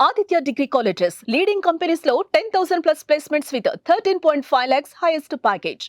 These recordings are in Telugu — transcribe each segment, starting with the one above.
Aditya Degree Colleges, leading companies లో 10,000 plus placements with 13.5 lakhs highest package.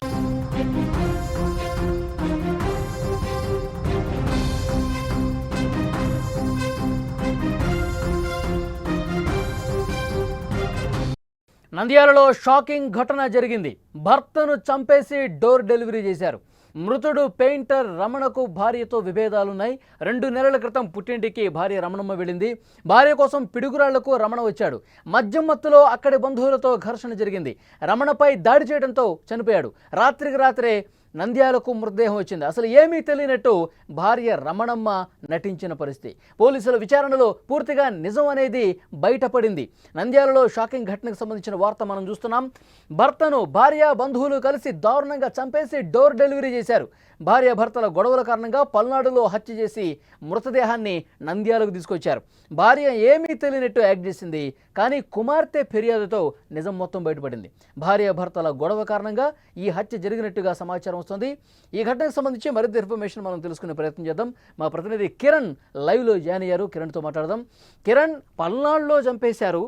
నంద్యాలలో షాకింగ్ ఘటన జరిగింది. భర్తను చంపేసి డోర్ డెలివరీ చేశారు. మృతుడు పెయింటర్ రమణకు భార్యతో విభేదాలున్నాయి. 2 నెలల క్రితం పుట్టింటికి భార్య రమణమ్మ వెళ్ళింది. భార్య కోసం పిడుగురాళ్లకు రమణ వచ్చాడు. మద్యం మత్తులో అక్కడి బంధువులతో ఘర్షణ జరిగింది. రమణపై దాడి చేయడంతో చనిపోయాడు. రాత్రికి రాత్రే నంద్యాలకు మృతదేహం వచ్చింది. అసలు ఏమీ తెలియనట్టు భార్య రమణమ్మ నటించిన పరిస్థితి. పోలీసుల విచారణలో పూర్తిగా నిజం అనేది బయటపడింది. నంద్యాలలో షాకింగ్ ఘటనకు సంబంధించిన వార్త మనం చూస్తున్నాం. భర్తను భార్య బంధువులు కలిసి దారుణంగా చంపేసి డోర్ డెలివరీ చేశారు. భార్య భర్తల గొడవల కారణంగా పల్నాడులో హత్య చేసి మృతదేహాన్ని నంద్యాలకు తీసుకొచ్చారు. భార్య ఏమీ తెలియనట్టు యాక్ట్ చేసింది. కానీ కుమార్తె ఫిర్యాదుతో నిజం మొత్తం బయటపడింది. భార్య భర్తల గొడవ కారణంగా ఈ హత్య జరిగినట్టుగా సమాచారం వస్తుంది. ఈ ఘటనకు సంబంధించి మరింత ఇన్ఫర్మేషన్ మనం తెలుసుకునే ప్రయత్నం చేద్దాం. మా ప్రతినిధి కిరణ్ లైవ్లో జాయిన్ అయ్యారు. కిరణ్తో మాట్లాడదాం. కిరణ్, పల్నాడులో చంపేశారు,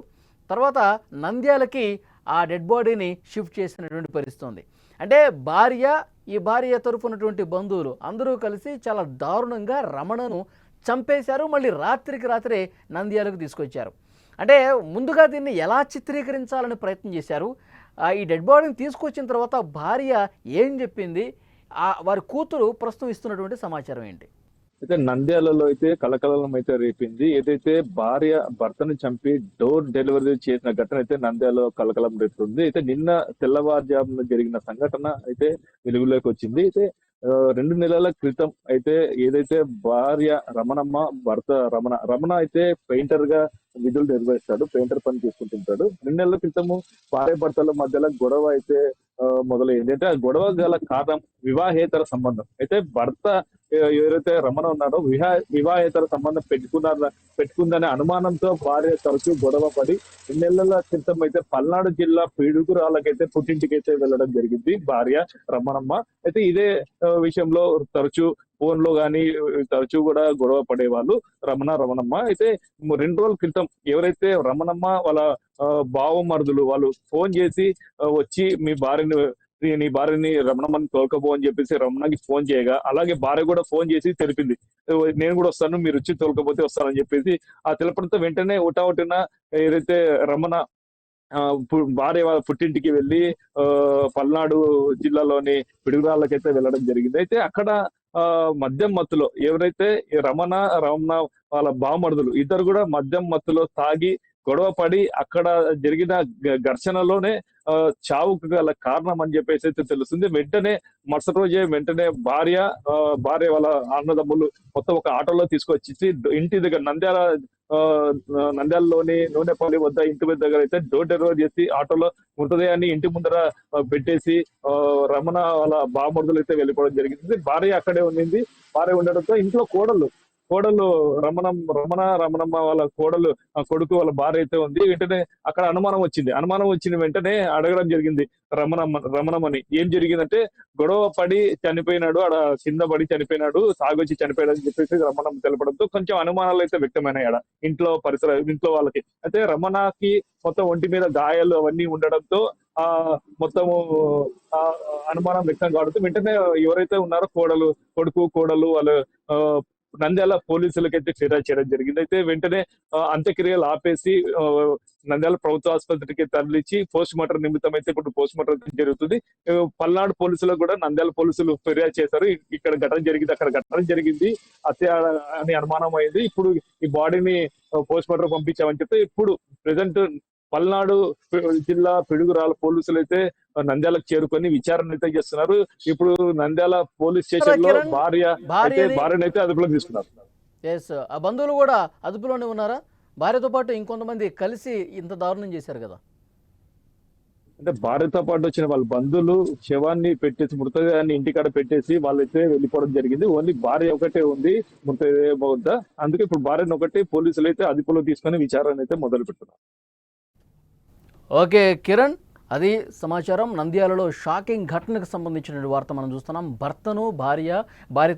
తర్వాత నంద్యాలకి ఆ డెడ్ బాడీని షిఫ్ట్ చేసినటువంటి పరిస్థితి. అంటే ఈ భార్య తరఫునటువంటి బంధువులు అందరూ కలిసి చాలా దారుణంగా రమణను చంపేశారు. మళ్ళీ రాత్రికి రాత్రే నంద్యాలకు తీసుకొచ్చారు. అంటే ముందుగా దీన్ని ఎలా చిత్రీకరించాలని ప్రయత్నం చేశారు? ఈ డెడ్ బాడీని తీసుకొచ్చిన తర్వాత భార్య ఏం చెప్పింది? వారి కూతురు ప్రస్తుతం ఇస్తున్నటువంటి సమాచారం ఏంటి? అయితే నంద్యాలలో అయితే కలకలం అయితే రేపింది. ఏదైతే భార్య భర్తను చంపి డోర్ డెలివరీ చేసిన ఘటన అయితే నంద్యాలలో కలకలం రేపుతుంది. అయితే నిన్న తెల్లవారుజామున జరిగిన సంఘటన అయితే వెలుగులోకి వచ్చింది. అయితే 2 నెలల క్రితం అయితే ఏదైతే భార్య రమణమ్మ, భర్త రమణ అయితే పెయింటర్ గా విధులు నిర్వహిస్తాడు, పెయింటర్ పని చేసుకుంటుంటాడు. 2 నెలల క్రితము భార్య భర్తల మధ్యలో గొడవ అయితే మొదలైంది. అయితే ఆ గొడవ గల కారణం వివాహేతర సంబంధం. అయితే భర్త ఎవరైతే రమణ ఉన్నారో వివాహేతర సంబంధం పెట్టుకుందనే అనుమానంతో భార్య తరచూ గొడవ పడి 2 నెలల క్రితం అయితే పల్నాడు జిల్లా పిడుగురాళ్ళకైతే పుట్టింటికైతే వెళ్ళడం జరిగింది భార్య రమణమ్మ. అయితే ఇదే విషయంలో తరచూ ఫోన్ లో గానీ తరచూ కూడా గొడవ పడేవాళ్ళు రమణమ్మ. అయితే 2 రోజుల క్రితం ఎవరైతే రమణమ్మ వాళ్ళ బావమరుదులు వాళ్ళు ఫోన్ చేసి వచ్చి నీ భార్యని రమణమ్మని తోలుకపో అని చెప్పేసి రమణకి ఫోన్ చేయగా, అలాగే భార్య కూడా ఫోన్ చేసి తెలిపింది, నేను కూడా వస్తాను, మీరు వచ్చి తోలుకపోతే వస్తానని చెప్పేసి ఆ తెలపడంతో వెంటనే ఒకటిన ఏదైతే రమణ భార్య పుట్టింటికి వెళ్ళి పల్నాడు జిల్లాలోని పిడుగురాళ్ళకైతే వెళ్ళడం జరిగింది. అయితే అక్కడ మద్యం మత్తులో ఎవరైతే రమణ వాళ్ళ బామరుదులు ఇద్దరు కూడా మద్యం మత్తులో తాగి గొడవ పడి అక్కడ జరిగిన ఘర్షణలోనే చావుకు గల కారణం అని చెప్పేసి అయితే తెలుస్తుంది. మరుసటి రోజే భార్య వాళ్ళ అన్నదమ్ములు మొత్తం ఒక ఆటోలో తీసుకొచ్చి ఇంటి దగ్గర నంద్యాలలోని నూనెపల్లి వద్ద ఇంటి దగ్గర అయితే డోర్ డెలివరీ చేసి ఆటోలో మృతదేహాన్ని ఇంటి ముందర పెట్టేసి రమణ వాళ్ళ బామరుదులు అయితే వెళ్ళిపోవడం జరిగింది. భార్య అక్కడే ఉండింది. భార్య ఉండడంతో ఇంట్లో కోడలు రమణమ్మ వాళ్ళ కొడుకు వాళ్ళ భార్య అయితే ఉంది. వెంటనే అక్కడ అనుమానం వచ్చింది. వెంటనే అడగడం జరిగింది రమణమ్మని. ఏం జరిగిందంటే, గొడవ పడి చనిపోయినాడు, ఆడ కింద పడి చనిపోయినాడు, తాగొచ్చి చనిపోయాడు అని చెప్పేసి రమణమ్మ తెలపడంతో కొంచెం అనుమానాలు అయితే వ్యక్తమైనాయి ఆడ ఇంట్లో వాళ్ళకి. అయితే రమణకి మొత్తం ఒంటి మీద గాయాలు అవన్నీ ఉండడంతో మొత్తము అనుమానం వ్యక్తం కావడంతో వెంటనే ఎవరైతే ఉన్నారో కోడలు వాళ్ళు నంద్యాల పోలీసులకైతే ఫిర్యాదు చేయడం జరిగింది. అయితే వెంటనే అంత్యక్రియలు ఆపేసి నంద్యాల ప్రభుత్వ ఆసుపత్రికి తరలించి పోస్ట్ మార్టం నిమిత్తం అయితే ఇప్పుడు పోస్ట్ మార్టం జరుగుతుంది. పల్నాడు పోలీసులకు కూడా నంద్యాల పోలీసులు ఫిర్యాదు చేశారు. ఇక్కడ ఘటన జరిగింది, అక్కడ ఘటన జరిగింది, హత్య అని అనుమానం అయింది. ఇప్పుడు ఈ బాడీని పోస్ట్ మార్టం పంపించామని చెప్తే ఇప్పుడు ప్రెసెంట్ పల్నాడు జిల్లా పిడుగురాళ్ళ పోలీసులు అయితే నంద్యాలకు చేరుకొని విచారణ అయితే చేస్తున్నారు. ఇప్పుడు నంద్యాల పోలీస్ స్టేషన్ లో భార్యను అయితే అదుపులోకి తీసుకున్నారు. ఆ బంధువులు కూడా అదుపులోనే ఉన్నారా? భార్యతో పాటు ఇంకొంతమంది కలిసి ఇంత దారుణం చేశారు కదా. అంటే భార్యతో పాటు వచ్చిన వాళ్ళ బంధువులు శవాన్ని పెట్టేసి మృతదేహాన్ని ఇంటికాడ పెట్టేసి వాళ్ళైతే వెళ్ళిపోవడం జరిగింది. ఓన్లీ భార్య ఒకటే ఉంది మృతదేహం వద్ద. అందుకే ఇప్పుడు భార్యను ఒకటి పోలీసులు అయితే అదుపులో తీసుకొని విచారణ అయితే మొదలు పెడుతున్నారు. ఓకే కిరణ్, అది సమాచారం. నంద్యాలలో షాకింగ్ ఘటనకు సంబంధించిన వార్త మనం చూస్తున్నాం. భర్తను భార్య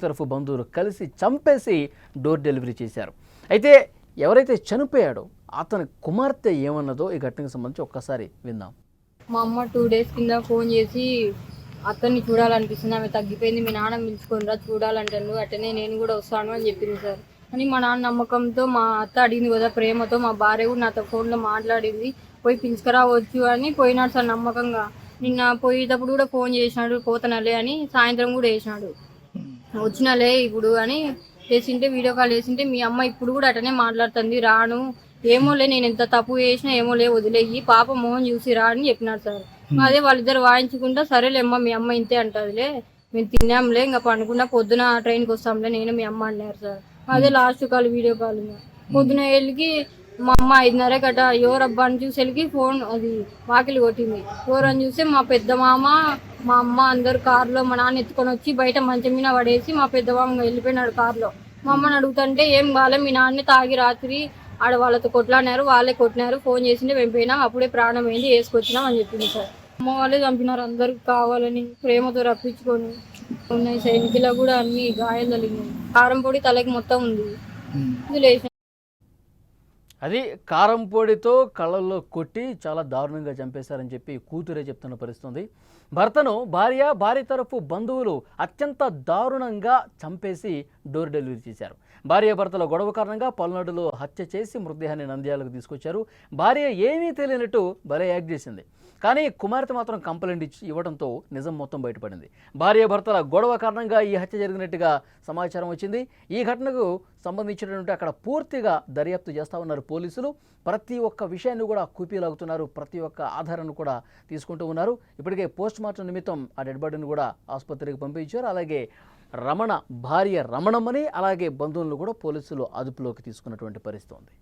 తరఫు బంధువులు కలిసి చంపేసి డోర్ డెలివరీ చేశారు. అయితే ఎవరైతే చనిపోయాడో అతని కుమార్తె ఏమన్నదో ఈ ఘటనకు సంబంధించి ఒక్కసారి విందాం. మా అమ్మ 2 డేస్ కింద ఫోన్ చేసి అతన్ని చూడాలనిపిస్తుంది, ఆమె తగ్గిపోయింది, మీ నాన్న పిలుచుకోనరా చూడాలంటాను, అట్టనే నేను కూడా వస్తాను అని చెప్పింది సార్. అని మా నాన్న నమ్మకంతో మా అత్త అడిగింది కదా ప్రేమతో, మా భార్య కూడా నాతో ఫోన్లో మాట్లాడింది, పోయి పిలుచుకురావచ్చు అని పోయినాడు సార్ నమ్మకంగా. నిన్న పోయేటప్పుడు కూడా ఫోన్ చేసినాడు, పోతనలే అని, సాయంత్రం కూడా వేసినాడు వచ్చినలే ఇప్పుడు అని చేసింటే, వీడియో కాల్ చేసింటే మీ అమ్మ ఇప్పుడు కూడా అటనే మాట్లాడుతుంది, రాను ఏమోలే నేను ఎంత తప్పు చేసినా ఏమోలే వదిలేయి పాప మోహన్ చూసి రా అని చెప్పినారు సార్. అదే వాళ్ళిద్దరు వాయించుకుంటా సరేలేమ్మా మీ అమ్మ ఇంతే అంటదిలే, మేము తిన్నాంలే ఇంకా పండుకున్నా పొద్దున ట్రైన్కి వస్తాంలే నేను మీ అమ్మ అన్నారు సార్. అదే లాస్ట్ కాల్ వీడియో కాల్. పొద్దున వెళ్ళి మా అమ్మ 5:30 గట ఎవరబ్బా అని చూసి వెళ్ళి ఫోన్ అది వాకిలి కొట్టింది. ఎవరని చూస్తే మా పెద్ద మామ మా అమ్మ అందరు కారులో మా నాన్న ఎత్తుకొని వచ్చి బయట మంచం మీద పడేసి మా పెద్ద మామ వెళ్ళిపోయినాడు కారులో. మా అమ్మని అడుగుతుంటే ఏం కాలే మీ నాన్నే తాగి రాత్రి ఆడ వాళ్ళతో కొట్లాడినారు, వాళ్ళే కొట్టినారు, ఫోన్ చేసింటే మేము పోయినాం, అప్పుడే ప్రాణం అయింది వేసుకొచ్చినాం అని చెప్పింది సార్. అమ్మ వాళ్ళే చంపినారు అందరికి కావాలని ప్రేమతో రప్పించుకొని. ఉన్నాయి సైనికులో కూడా అన్ని గాయాలు తగిలినాయి, కారం పొడి తలకి మొత్తం ఉంది. అది కారం పొడితో కళ్ళల్లో కొట్టి చాలా దారుణంగా చంపేశారని చెప్పి కూతురే చెప్తున్న పరిస్థితుంది. భర్తను భార్య తరఫు బంధువులు అత్యంత దారుణంగా చంపేసి డోర్ డెలివరీ చేశారు. భార్యాభర్తల గొడవ కారణంగా పల్నాడులో హత్య చేసి మృతదేహాన్ని నంద్యాలకు తీసుకొచ్చారు. భార్య ఏమీ తెలియనట్టు భలే యాక్ట్ చేసింది. కానీ కుమార్తె మాత్రం కంప్లైంట్ ఇవ్వడంతో నిజం మొత్తం బయటపడింది. భార్యాభర్తల గొడవ కారణంగా ఈ హత్య జరిగినట్టుగా సమాచారం వచ్చింది. ఈ ఘటనకు సంబంధించినటువంటి అక్కడ పూర్తిగా దర్యాప్తు చేస్తూ ఉన్నారు పోలీసులు. ప్రతి ఒక్క విషయాన్ని కూడా కూపీలాగుతున్నారు, ప్రతి ఒక్క ఆధారాన్ని కూడా తీసుకుంటూ ఉన్నారు. ఇప్పటికే పోస్ట్ మార్టం నిమిత్తం ఆ డెడ్ బాడీని కూడా ఆసుపత్రికి పంపించారు. అలాగే రమణ భార్య రమణమ్మని అలాగే బంధువులను కూడా పోలీసులు అదుపులోకి తీసుకున్నటువంటి పరిస్థితి ఉంది.